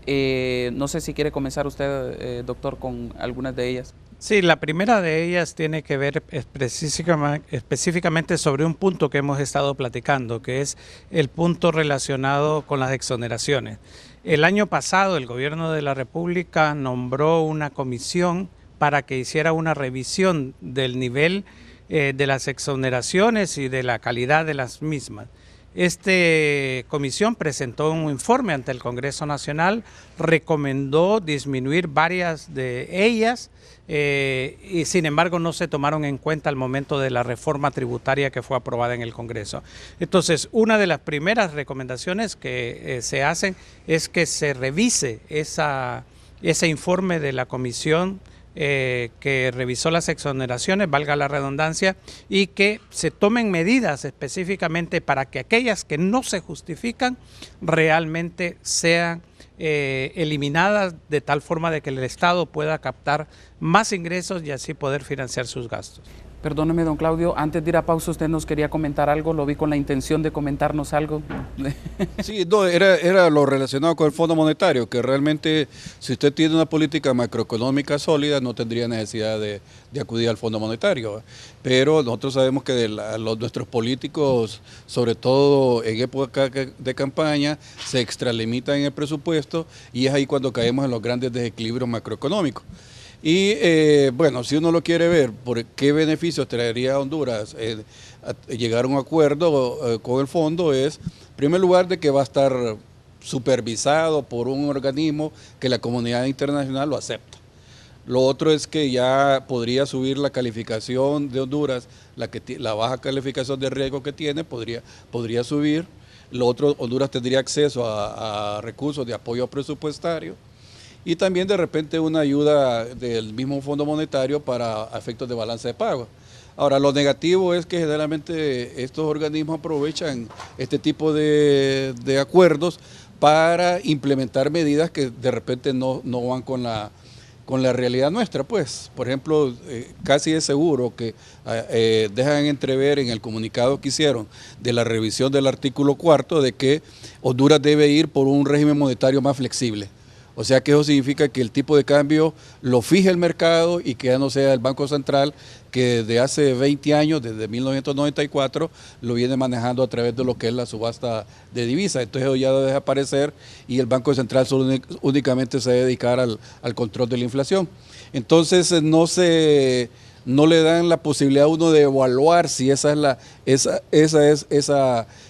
no sé si quiere comenzar usted, doctor, con algunas de ellas. Sí, la primera de ellas tiene que ver específicamente sobre un punto que hemos estado platicando, que es el punto relacionado con las exoneraciones. El año pasado el gobierno de la República nombró una comisión para que hiciera una revisión del nivel de las exoneraciones y de la calidad de las mismas. Esta comisión presentó un informe ante el Congreso Nacional, recomendó disminuir varias de ellas y sin embargo no se tomaron en cuenta al momento de la reforma tributaria que fue aprobada en el Congreso. Entonces, una de las primeras recomendaciones que se hacen es que se revise ese informe de la comisión que revisó las exoneraciones, valga la redundancia, y que se tomen medidas específicamente para que aquellas que no se justifican realmente sean eliminadas de tal forma de que el Estado pueda captar más ingresos y así poder financiar sus gastos. Perdóneme, don Claudio, antes de ir a pausa usted nos quería comentar algo, lo vi con la intención de comentarnos algo. Sí, no, era lo relacionado con el Fondo Monetario, que realmente si usted tiene una política macroeconómica sólida no tendría necesidad de acudir al Fondo Monetario, pero nosotros sabemos que nuestros políticos, sobre todo en época de campaña, se extralimitan en el presupuesto y es ahí cuando caemos en los grandes desequilibrios macroeconómicos. Y bueno, si uno lo quiere ver, ¿por qué beneficios traería a Honduras llegar a un acuerdo con el fondo? Es, en primer lugar, de que va a estar supervisado por un organismo que la comunidad internacional lo acepta. Lo otro es que ya podría subir la calificación de Honduras, la baja calificación de riesgo que tiene podría subir. Lo otro, Honduras tendría acceso a recursos de apoyo presupuestario. Y también de repente una ayuda del mismo Fondo Monetario para efectos de balance de pago. Ahora, lo negativo es que generalmente estos organismos aprovechan este tipo de acuerdos para implementar medidas que de repente no van con la realidad nuestra. Pues, por ejemplo, casi es seguro que dejan entrever en el comunicado que hicieron de la revisión del artículo 4 de que Honduras debe ir por un régimen monetario más flexible. O sea que eso significa que el tipo de cambio lo fije el mercado y que ya no sea el Banco Central que desde hace 20 años, desde 1994, lo viene manejando a través de lo que es la subasta de divisas. Entonces eso ya debe desaparecer y el Banco Central únicamente se debe dedicar al control de la inflación. Entonces no le dan la posibilidad a uno de evaluar si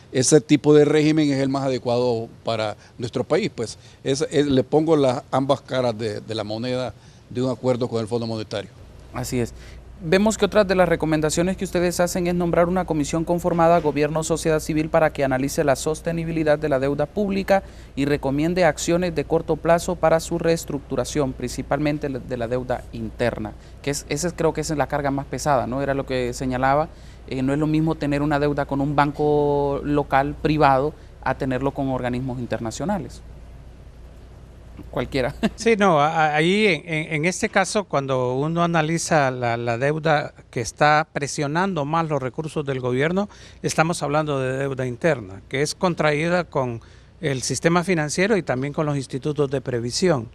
ese tipo de régimen es el más adecuado para nuestro país. Pues le pongo ambas caras de la moneda de un acuerdo con el Fondo Monetario. Así es. Vemos que otras de las recomendaciones que ustedes hacen es nombrar una comisión conformada Gobierno Sociedad Civil para que analice la sostenibilidad de la deuda pública y recomiende acciones de corto plazo para su reestructuración, principalmente de la deuda interna, que creo que esa es la carga más pesada, ¿no? Era lo que señalaba, no es lo mismo tener una deuda con un banco local privado a tenerlo con organismos internacionales. Cualquiera. Sí, no, ahí en este caso cuando uno analiza la deuda que está presionando más los recursos del gobierno, estamos hablando de deuda interna, que es contraída con el sistema financiero y también con los institutos de previsión.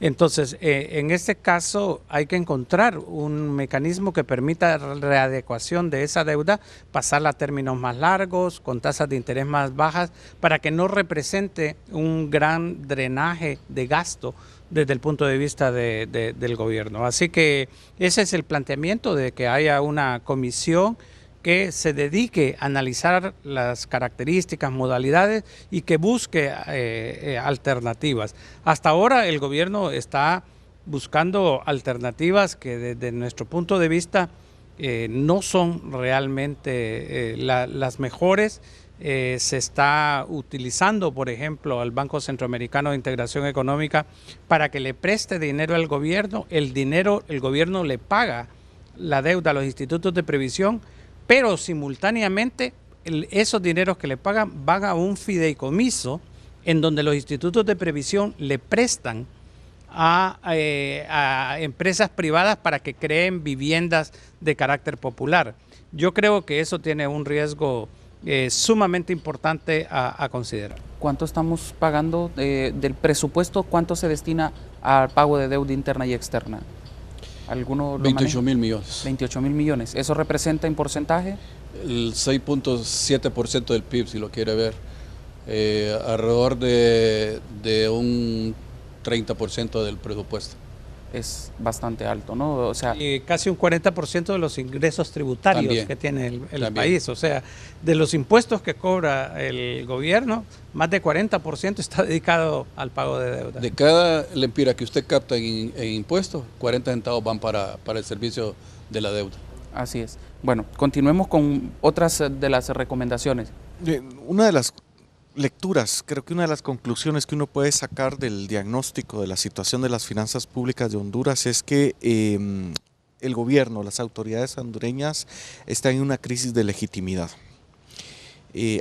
Entonces, en este caso hay que encontrar un mecanismo que permita readecuación de esa deuda, pasarla a términos más largos, con tasas de interés más bajas, para que no represente un gran drenaje de gasto desde el punto de vista del gobierno. Así que ese es el planteamiento de que haya una comisión que se dedique a analizar las características, modalidades y que busque alternativas. Hasta ahora el gobierno está buscando alternativas que desde nuestro punto de vista no son realmente las mejores. Se está utilizando, por ejemplo, al Banco Centroamericano de Integración Económica para que le preste dinero al gobierno. El gobierno le paga la deuda a los institutos de previsión, pero simultáneamente esos dineros que le pagan van a un fideicomiso en donde los institutos de previsión le prestan a empresas privadas para que creen viviendas de carácter popular. Yo creo que eso tiene un riesgo sumamente importante a considerar. ¿Cuánto estamos pagando del presupuesto? ¿Cuánto se destina al pago de deuda interna y externa? ¿Alguno lo 28.000 millones. 28.000 millones. ¿Eso representa en porcentaje? El 6.7% del PIB, si lo quiere ver. Alrededor de un 30% del presupuesto. Es bastante alto, ¿no? O sea, y casi un 40% de los ingresos tributarios también, que tiene el país. O sea, de los impuestos que cobra el gobierno, más de 40% está dedicado al pago de deuda. De cada lempira que usted capta en impuestos, 40 centavos van para el servicio de la deuda. Así es. Bueno, continuemos con otras de las recomendaciones. Una de las lecturas, creo que una de las conclusiones que uno puede sacar del diagnóstico de la situación de las finanzas públicas de Honduras es que el gobierno, las autoridades hondureñas están en una crisis de legitimidad.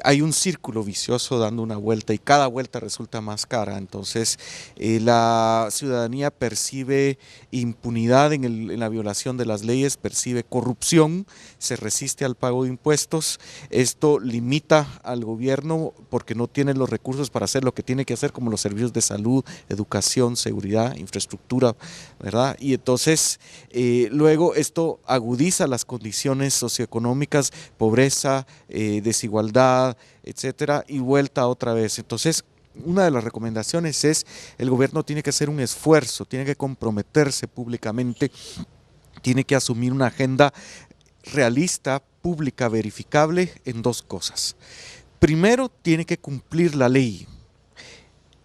Hay un círculo vicioso dando una vuelta y cada vuelta resulta más cara. Entonces la ciudadanía percibe impunidad en la violación de las leyes, percibe corrupción, se resiste al pago de impuestos. Esto limita al gobierno porque no tiene los recursos para hacer lo que tiene que hacer, como los servicios de salud, educación, seguridad, infraestructura, ¿verdad? Y entonces luego esto agudiza las condiciones socioeconómicas, pobreza, desigualdad, etcétera, y vuelta otra vez. Entonces, una de las recomendaciones es el gobierno tiene que hacer un esfuerzo, tiene que comprometerse públicamente, tiene que asumir una agenda realista, pública, verificable en dos cosas. Primero, tiene que cumplir la ley.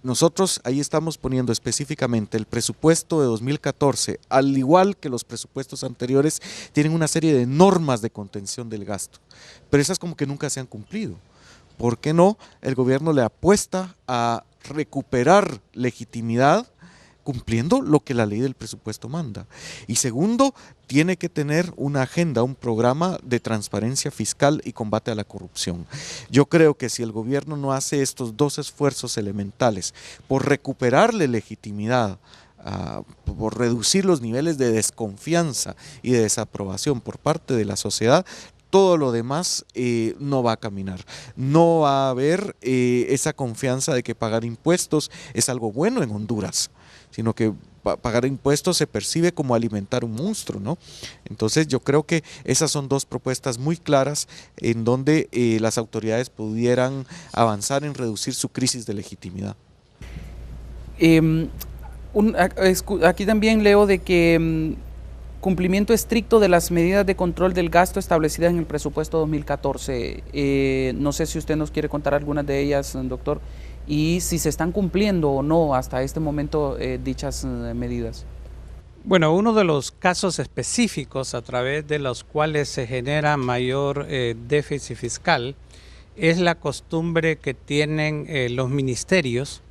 Nosotros ahí estamos poniendo específicamente el presupuesto de 2014, al igual que los presupuestos anteriores, tienen una serie de normas de contención del gasto, pero esas como que nunca se han cumplido. ¿Por qué no? El gobierno le apuesta a recuperar legitimidad cumpliendo lo que la ley del presupuesto manda. Y segundo, tiene que tener una agenda, un programa de transparencia fiscal y combate a la corrupción. Yo creo que si el gobierno no hace estos dos esfuerzos elementales por recuperarle legitimidad, por reducir los niveles de desconfianza y de desaprobación por parte de la sociedad, todo lo demás no va a caminar. No va a haber esa confianza de que pagar impuestos es algo bueno en Honduras, sino que pagar impuestos se percibe como alimentar un monstruo, ¿no? Entonces yo creo que esas son dos propuestas muy claras en donde las autoridades pudieran avanzar en reducir su crisis de legitimidad. Aquí también leo de que cumplimiento estricto de las medidas de control del gasto establecidas en el presupuesto 2014. No sé si usted nos quiere contar algunas de ellas, doctor, y si se están cumpliendo o no hasta este momento dichas medidas. Bueno, uno de los casos específicos a través de los cuales se genera mayor déficit fiscal es la costumbre que tienen los ministerios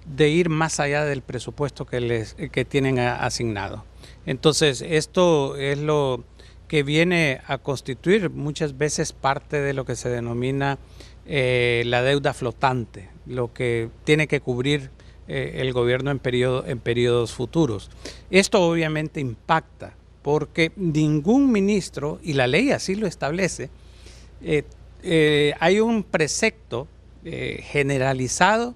de ir más allá del presupuesto que tienen asignado. Entonces, esto es lo que viene a constituir muchas veces parte de lo que se denomina la deuda flotante, lo que tiene que cubrir el gobierno en periodos futuros. Esto obviamente impacta porque ningún ministro, y la ley así lo establece, hay un precepto generalizado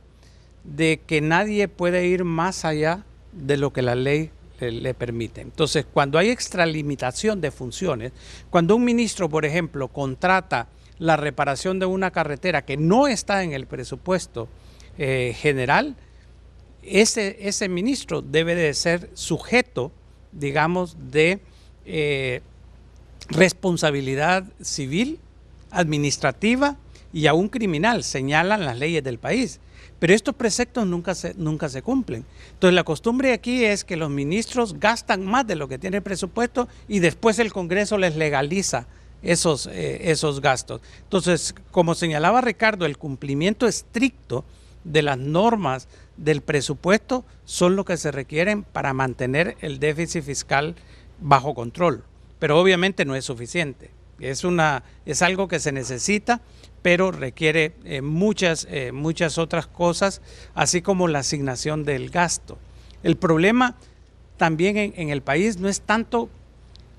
de que nadie puede ir más allá de lo que la ley le permite. Entonces, cuando hay extralimitación de funciones, cuando un ministro, por ejemplo, contrata la reparación de una carretera que no está en el presupuesto general, ese ministro debe de ser sujeto, digamos, de responsabilidad civil, administrativa y aún criminal, señalan las leyes del país. Pero estos preceptos nunca se cumplen. Entonces la costumbre aquí es que los ministros gastan más de lo que tiene el presupuesto y después el Congreso les legaliza esos gastos. Entonces, como señalaba Ricardo, el cumplimiento estricto de las normas del presupuesto son lo que se requieren para mantener el déficit fiscal bajo control. Pero obviamente no es suficiente. Es algo que se necesita, pero requiere muchas otras cosas, así como la asignación del gasto. El problema también en el país no es tanto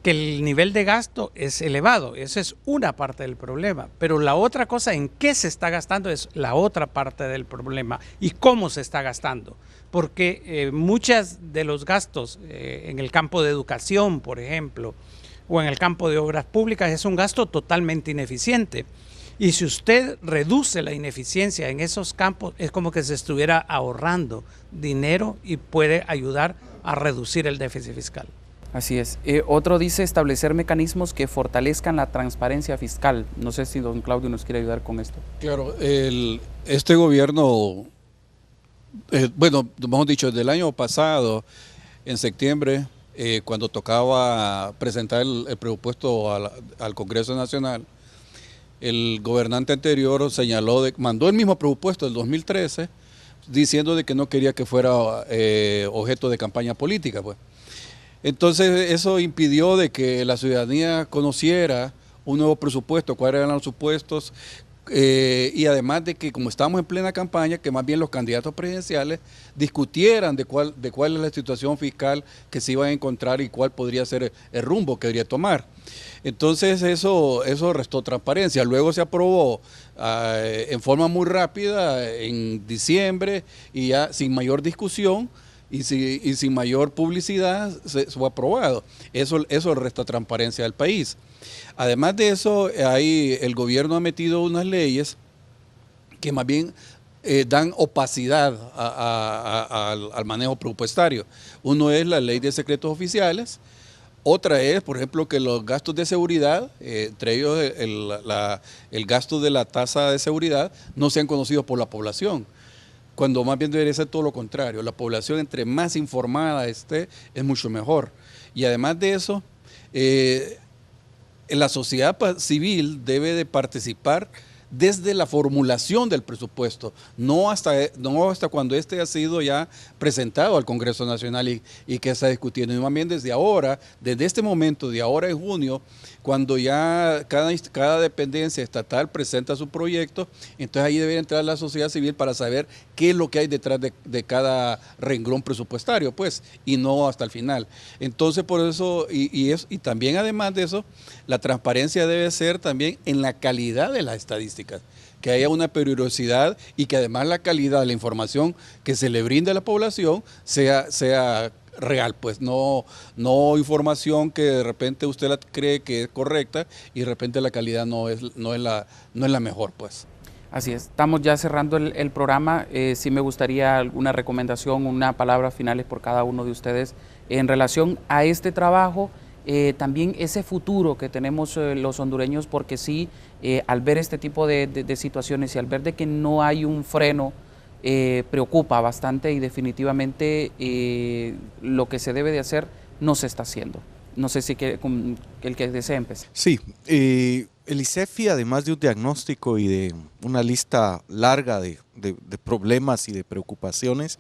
que el nivel de gasto es elevado, esa es una parte del problema, pero la otra cosa en qué se está gastando es la otra parte del problema y cómo se está gastando, porque muchos de los gastos en el campo de educación, por ejemplo, o en el campo de obras públicas es un gasto totalmente ineficiente. Y si usted reduce la ineficiencia en esos campos, es como que se estuviera ahorrando dinero y puede ayudar a reducir el déficit fiscal. Así es. Otro dice establecer mecanismos que fortalezcan la transparencia fiscal. No sé si don Claudio nos quiere ayudar con esto. Claro, este gobierno, bueno, mejor dicho, del año pasado, en septiembre, cuando tocaba presentar el presupuesto al Congreso Nacional, el gobernante anterior mandó el mismo presupuesto del 2013, diciendo de que no quería que fuera objeto de campaña política, pues. Entonces eso impidió de que la ciudadanía conociera un nuevo presupuesto, cuáles eran los supuestos, y además de que como estamos en plena campaña, que más bien los candidatos presidenciales discutieran de cuál es la situación fiscal que se iba a encontrar y cuál podría ser el rumbo que debería tomar. Entonces eso restó transparencia. Luego se aprobó en forma muy rápida en diciembre y ya sin mayor discusión y sin mayor publicidad fue aprobado. Eso resta transparencia al país. Además de eso, el gobierno ha metido unas leyes que más bien dan opacidad al manejo presupuestario. Uno es la ley de secretos oficiales, otra es, por ejemplo, que los gastos de seguridad, entre ellos el gasto de la tasa de seguridad, no sean conocidos por la población, cuando más bien debería ser todo lo contrario. La población, entre más informada esté, es mucho mejor. Y además de eso, la sociedad civil debe de participar desde la formulación del presupuesto, no hasta cuando este ha sido ya presentado al Congreso Nacional y que está discutiendo. Y más bien desde ahora, desde este momento, de ahora en junio, cuando ya cada dependencia estatal presenta su proyecto, entonces ahí debe entrar la sociedad civil para saber qué es lo que hay detrás de cada renglón presupuestario, pues, y no hasta el final. Entonces, por eso, y también además de eso, la transparencia debe ser también en la calidad de las estadísticas, que haya una periodicidad y que además la calidad de la información que se le brinde a la población sea real, pues no información que de repente usted la cree que es correcta y de repente la calidad no es la mejor, pues. Así es, estamos ya cerrando el programa. Sí me gustaría alguna recomendación, una palabra finales por cada uno de ustedes en relación a este trabajo, también ese futuro que tenemos los hondureños, porque sí, al ver este tipo de situaciones y al ver de que no hay un freno, preocupa bastante y definitivamente lo que se debe de hacer no se está haciendo. No sé si el que desee empezar. Sí, el ICEFI, además de un diagnóstico y de una lista larga de problemas y de preocupaciones,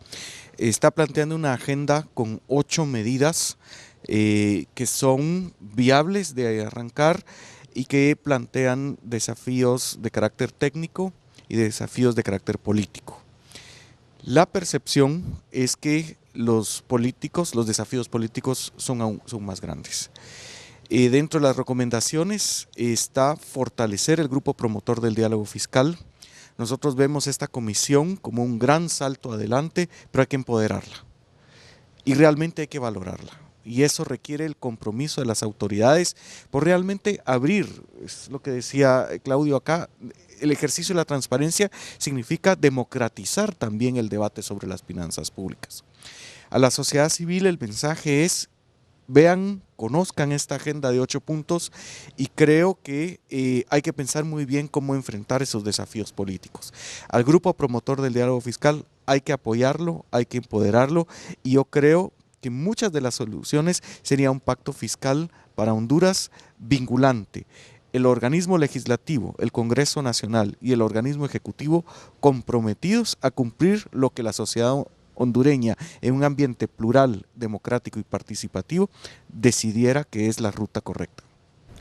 está planteando una agenda con 8 medidas que son viables de arrancar y que plantean desafíos de carácter técnico y desafíos de carácter político. La percepción es que los desafíos políticos son más grandes. Dentro de las recomendaciones está fortalecer el grupo promotor del diálogo fiscal. Nosotros vemos esta comisión como un gran salto adelante, pero hay que empoderarla y realmente hay que valorarla. Y eso requiere el compromiso de las autoridades por realmente abrir, es lo que decía Claudio acá, el ejercicio de la transparencia significa democratizar también el debate sobre las finanzas públicas. A la sociedad civil el mensaje es: vean, conozcan esta agenda de 8 puntos y creo que hay que pensar muy bien cómo enfrentar esos desafíos políticos. Al grupo promotor del diálogo fiscal hay que apoyarlo, hay que empoderarlo y yo creo que muchas de las soluciones sería un pacto fiscal para Honduras vinculante. El organismo legislativo, el Congreso Nacional y el organismo ejecutivo comprometidos a cumplir lo que la sociedad hondureña en un ambiente plural, democrático y participativo decidiera que es la ruta correcta.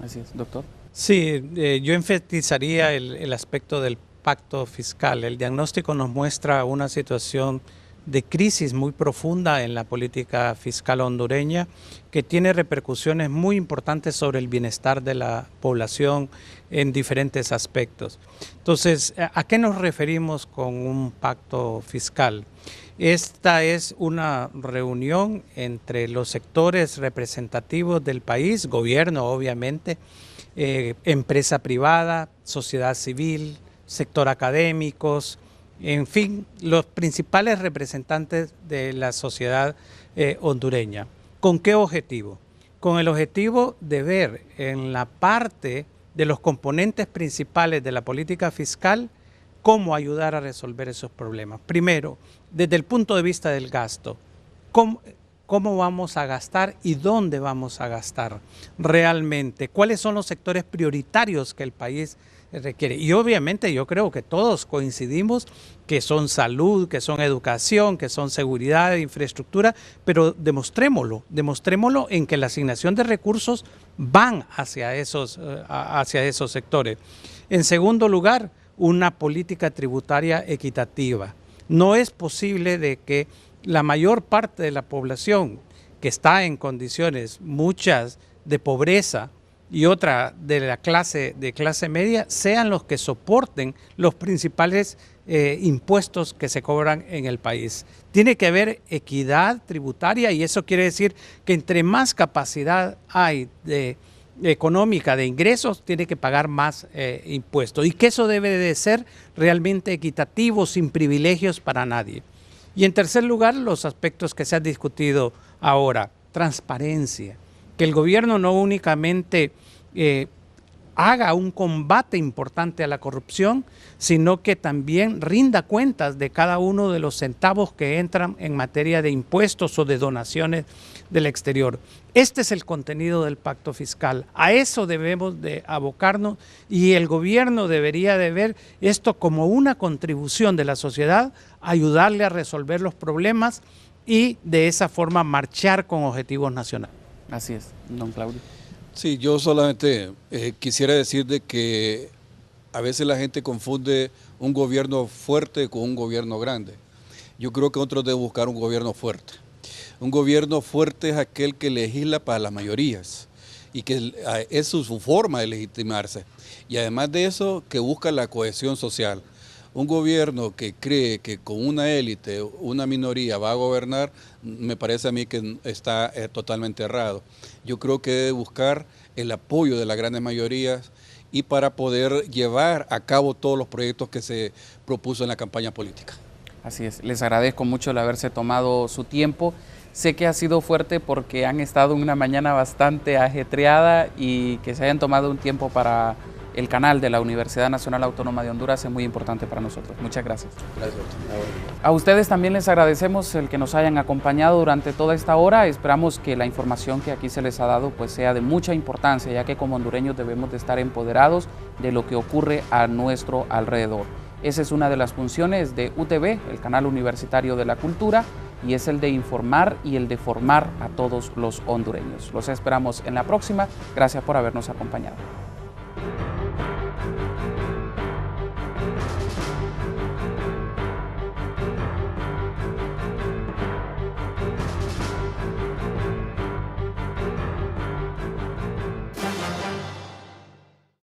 Así es, doctor. Sí, yo enfatizaría el aspecto del pacto fiscal. El diagnóstico nos muestra una situación de crisis muy profunda en la política fiscal hondureña, que tiene repercusiones muy importantes sobre el bienestar de la población en diferentes aspectos. Entonces, ¿a qué nos referimos con un pacto fiscal? Esta es una reunión entre los sectores representativos del país, gobierno obviamente, empresa privada, sociedad civil, sector académicos, en fin, los principales representantes de la sociedad hondureña. ¿Con qué objetivo? Con el objetivo de ver en la parte de los componentes principales de la política fiscal cómo ayudar a resolver esos problemas. Primero, desde el punto de vista del gasto, ¿cómo vamos a gastar y dónde vamos a gastar realmente? ¿Cuáles son los sectores prioritarios que el país requiere? Y obviamente yo creo que todos coincidimos que son salud, que son educación, que son seguridad, infraestructura, pero demostrémoslo en que la asignación de recursos van hacia esos sectores. En segundo lugar, una política tributaria equitativa. No es posible de que la mayor parte de la población que está en condiciones, muchas de pobreza y otra de clase media, sean los que soporten los principales impuestos que se cobran en el país. Tiene que haber equidad tributaria y eso quiere decir que entre más capacidad hay económica de ingresos, tiene que pagar más impuestos y que eso debe de ser realmente equitativo, sin privilegios para nadie. Y en tercer lugar, los aspectos que se han discutido ahora, transparencia, que el gobierno no únicamente haga un combate importante a la corrupción, sino que también rinda cuentas de cada uno de los centavos que entran en materia de impuestos o de donaciones del exterior. Este es el contenido del pacto fiscal. A eso debemos de abocarnos y el gobierno debería de ver esto como una contribución de la sociedad, ayudarle a resolver los problemas y de esa forma marchar con objetivos nacionales. Así es, don Claudio. Sí, yo solamente quisiera decir de que a veces la gente confunde un gobierno fuerte con un gobierno grande. Yo creo que nosotros debemos buscar un gobierno fuerte. Un gobierno fuerte es aquel que legisla para las mayorías y que eso es su forma de legitimarse. Y además de eso, que busca la cohesión social. Un gobierno que cree que con una élite, una minoría va a gobernar, me parece a mí que está totalmente errado. Yo creo que debe buscar el apoyo de las grandes mayorías y para poder llevar a cabo todos los proyectos que se propuso en la campaña política. Así es, les agradezco mucho el haberse tomado su tiempo. Sé que ha sido fuerte porque han estado en una mañana bastante ajetreada y que se hayan tomado un tiempo para el canal de la Universidad Nacional Autónoma de Honduras es muy importante para nosotros. Muchas gracias. Gracias. A ustedes también les agradecemos el que nos hayan acompañado durante toda esta hora. Esperamos que la información que aquí se les ha dado pues sea de mucha importancia, ya que como hondureños debemos de estar empoderados de lo que ocurre a nuestro alrededor. Esa es una de las funciones de UTV, el canal universitario de la cultura, y es el de informar y el de formar a todos los hondureños. Los esperamos en la próxima. Gracias por habernos acompañado.